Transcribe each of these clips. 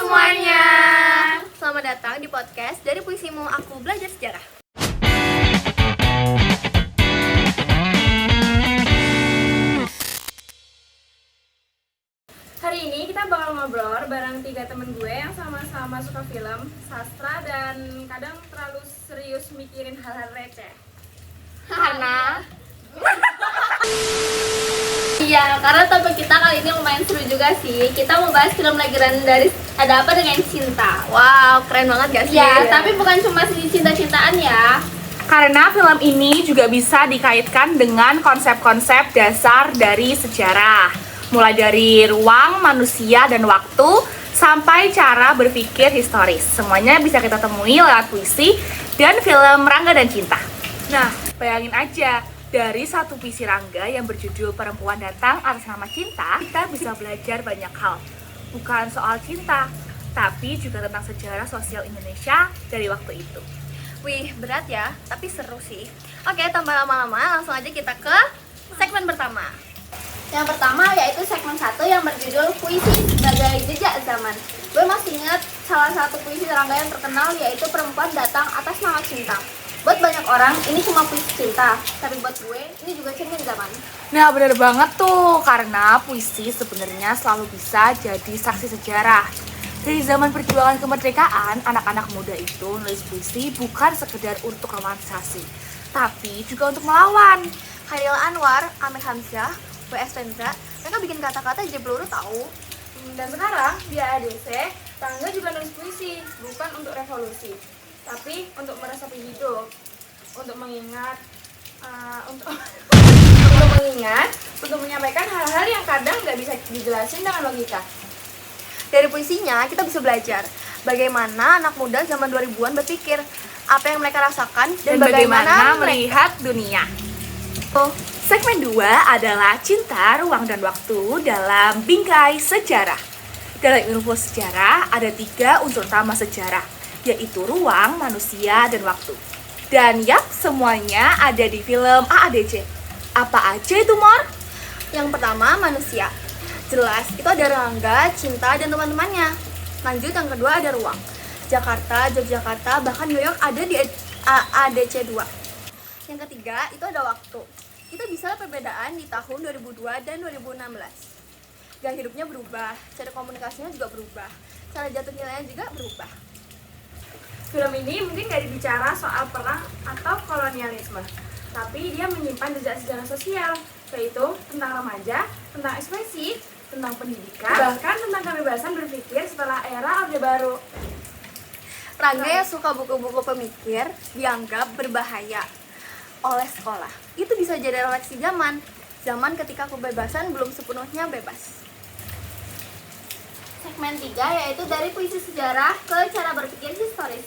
semuanya. Selamat datang di podcast Dari Puisimu Aku Belajar Sejarah. Hari ini kita bakal ngobrol bareng 3 temen gue yang sama-sama suka film, sastra, dan kadang terlalu serius mikirin hal-hal receh. Karena karena topik kita kali ini lumayan seru juga sih. Kita mau bahas film legendaris Ada Apa Dengan Cinta. Wow, keren banget gak sih? Ya, tapi bukan cuma cinta-cintaan ya. Karena film ini juga bisa dikaitkan dengan konsep-konsep dasar dari sejarah. Mulai dari ruang, manusia, dan waktu, sampai cara berpikir historis. Semuanya bisa kita temui lewat puisi dan film Rangga dan Cinta. Nah, bayangin aja, dari satu puisi Rangga yang berjudul Perempuan Datang Atas Nama Cinta, kita bisa belajar banyak hal. Bukan soal cinta, tapi juga tentang sejarah sosial Indonesia dari waktu itu. Wih, berat ya, tapi seru sih. Oke, tanpa lama-lama, langsung aja kita ke segmen pertama. Yang pertama yaitu segmen 1 yang berjudul Puisi Sebagai Jejak Zaman. Gue masih ingat salah satu puisi Rangga yang terkenal yaitu Perempuan Datang Atas Nama Cinta. Buat banyak orang, ini cuma puisi cinta, tapi buat gue, ini juga cermin zaman. Nah, bener banget tuh, karena puisi sebenarnya selalu bisa jadi saksi sejarah. Dari zaman perjuangan kemerdekaan, anak-anak muda itu nulis puisi bukan sekedar untuk romantisasi, tapi juga untuk melawan. Khairil Anwar, Amir Hamzah, W.S. Rendra, mereka bikin kata-kata aja peluru tahu. Dan sekarang di AADC, Rangga juga nulis puisi, bukan untuk revolusi, tapi untuk meresapi hidup, untuk mengingat, untuk menyampaikan hal-hal yang kadang nggak bisa dijelasin dengan logika. Dari puisinya kita bisa belajar bagaimana anak muda zaman 2000-an berpikir, apa yang mereka rasakan, dan bagaimana melihat dunia. Segmen 2 adalah cinta, ruang, dan waktu dalam bingkai sejarah. Dalam ilmu sejarah ada 3 unsur utama sejarah, yaitu ruang, manusia, dan waktu. Dan semuanya ada di film AADC. Apa aja itu, Mor? Yang pertama, manusia. Jelas, itu ada Rangga, Cinta, dan teman-temannya. Lanjut, yang kedua ada ruang. Jakarta, Yogyakarta, bahkan New York ada di AADC 2. Yang ketiga, itu ada waktu. Kita bisa perbedaan di tahun 2002 dan 2016. Gaya hidupnya berubah, cara komunikasinya juga berubah, cara jatuh nilainya juga berubah. Film ini mungkin nggak bicara soal perang atau kolonialisme, tapi dia menyimpan jejak sejarah sosial, yaitu tentang remaja, tentang ekspresi, tentang pendidikan, bahkan tentang kebebasan berpikir setelah era Orde Baru. Rangga yang suka buku-buku pemikir dianggap berbahaya oleh sekolah. Itu bisa jadi refleksi zaman ketika kebebasan belum sepenuhnya bebas. Segmen 3 yaitu dari puisi sejarah ke cara berpikir historis.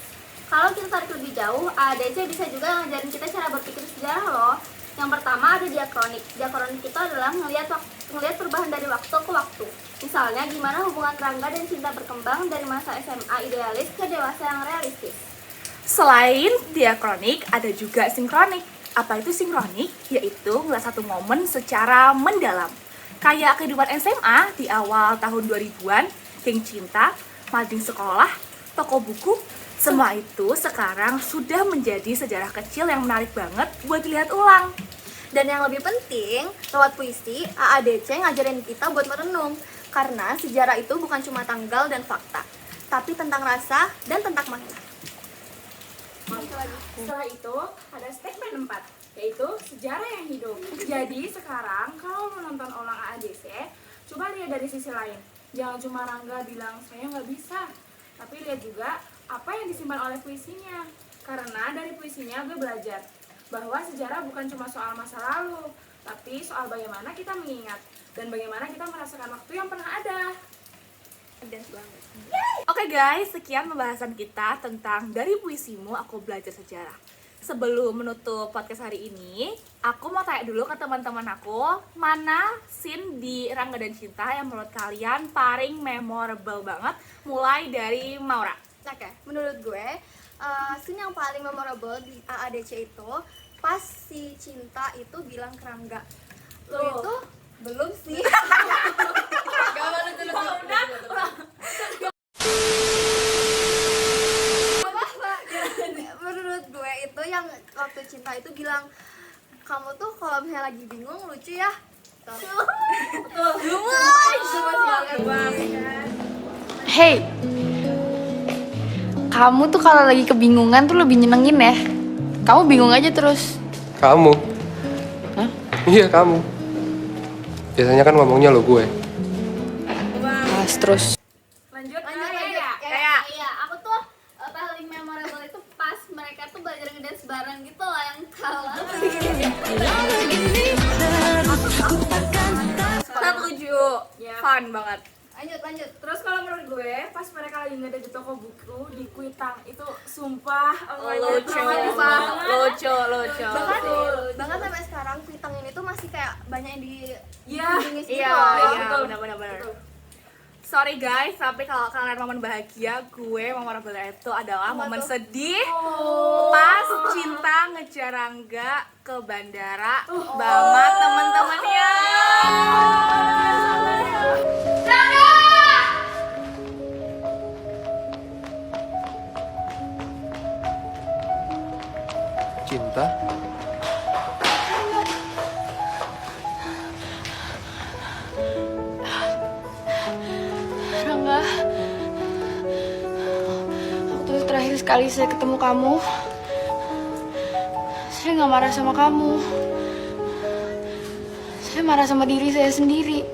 Kalau kita tarik lebih jauh, AADC bisa juga ngajarin kita cara berpikir sejarah loh. Yang pertama ada diakronik. Diakronik itu adalah ngelihat perubahan dari waktu ke waktu. Misalnya gimana hubungan Rangga dan Cinta berkembang dari masa SMA idealis ke dewasa yang realistis. Selain diakronik, ada juga sinkronik. Apa itu sinkronik? Yaitu ngeliat satu momen secara mendalam. Kayak kehidupan SMA di awal tahun 2000-an, geng cinta, mading sekolah, toko buku, semua itu sekarang sudah menjadi sejarah kecil yang menarik banget buat dilihat ulang. Dan yang lebih penting, lewat puisi, AADC ngajarin kita buat merenung. Karena sejarah itu bukan cuma tanggal dan fakta, tapi tentang rasa dan tentang makna. Setelah itu ada segmen 4, yaitu sejarah yang hidup. Jadi sekarang kalau menonton ulang AADC, coba lihat dari sisi lain. Jangan cuma Rangga bilang saya nggak bisa, tapi lihat juga apa yang disimpan oleh puisinya. Karena dari puisinya gue belajar bahwa sejarah bukan cuma soal masa lalu, tapi soal bagaimana kita mengingat dan bagaimana kita merasakan waktu yang pernah ada. Oke guys, sekian pembahasan kita tentang Dari Puisimu Aku Belajar Sejarah. Sebelum menutup podcast hari ini, aku mau tanya dulu ke teman-teman aku, mana scene di Rangga dan Cinta yang menurut kalian paling memorable banget, mulai dari Maura. Oke, menurut gue, scene yang paling memorable di AADC itu pas si Cinta itu bilang ke Rangga, "Lo itu belum sih." Gak malu dulu. waktu Cinta itu bilang, kamu tuh kalau misalnya lagi bingung lucu ya. Hey, kamu tuh kalau lagi kebingungan tuh lebih nyenengin ya. Kamu bingung aja terus. Kamu? Hah? Iya kamu. Biasanya kan ngomongnya lo gue. Pas terus. Lanjut, Iya, aku tuh paling memorable itu pas mereka tuh belajar ngedance bareng gitu lah yang kalah. Setuju. Ya. Fun banget. Lanjut. Terus kalau menurut gue, pas mereka lagi ngada di toko buku di Kuitang itu sumpah oh my God, Lucu, romantis banget. lucu. Bahkan sampai sekarang Kuitang ini tuh masih kayak banyak yang di Iya. bingis gitu Iya, loh. iya, betul. benar. Betul. Sorry guys, tapi kalau kalian momen bahagia, gue memorable itu adalah Apa momen tuh? sedih pas Cinta ngejar Rangga ke bandara sama temen-temennya. Cinta? Rangga, waktu terakhir sekali saya ketemu kamu, saya nggak marah sama kamu. Saya marah sama diri saya sendiri.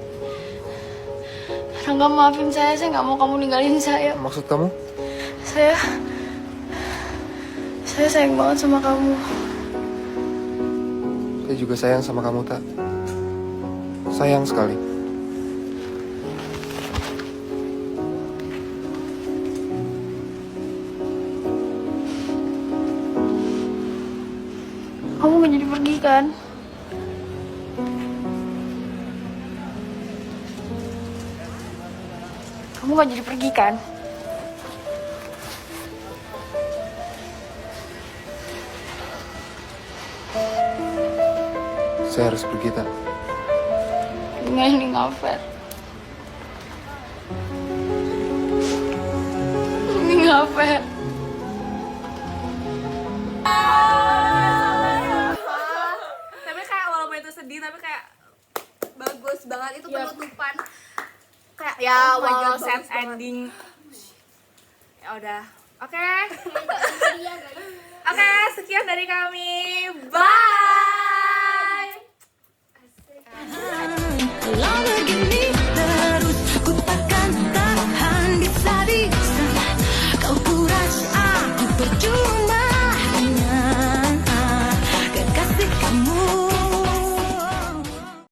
Rangga, maafin saya nggak mau kamu ninggalin saya. Maksud kamu? Saya sayang banget sama kamu. Saya juga sayang sama kamu, Tak. Sayang sekali. Kamu nggak jadi pergi kan? Kamu nggak jadi pergi kan? Saya harus pergi, Tak. Nggak, ini nggak fair. Ini nggak fair. Tapi kayak walaupun itu sedih, tapi kayak Bagus banget itu penutupan. Kayak ya oh my walau God, sad bagus banget. ending. Ya udah. Oke. Iya, guys. Oke, sekian dari kami. Bye. Lamborghini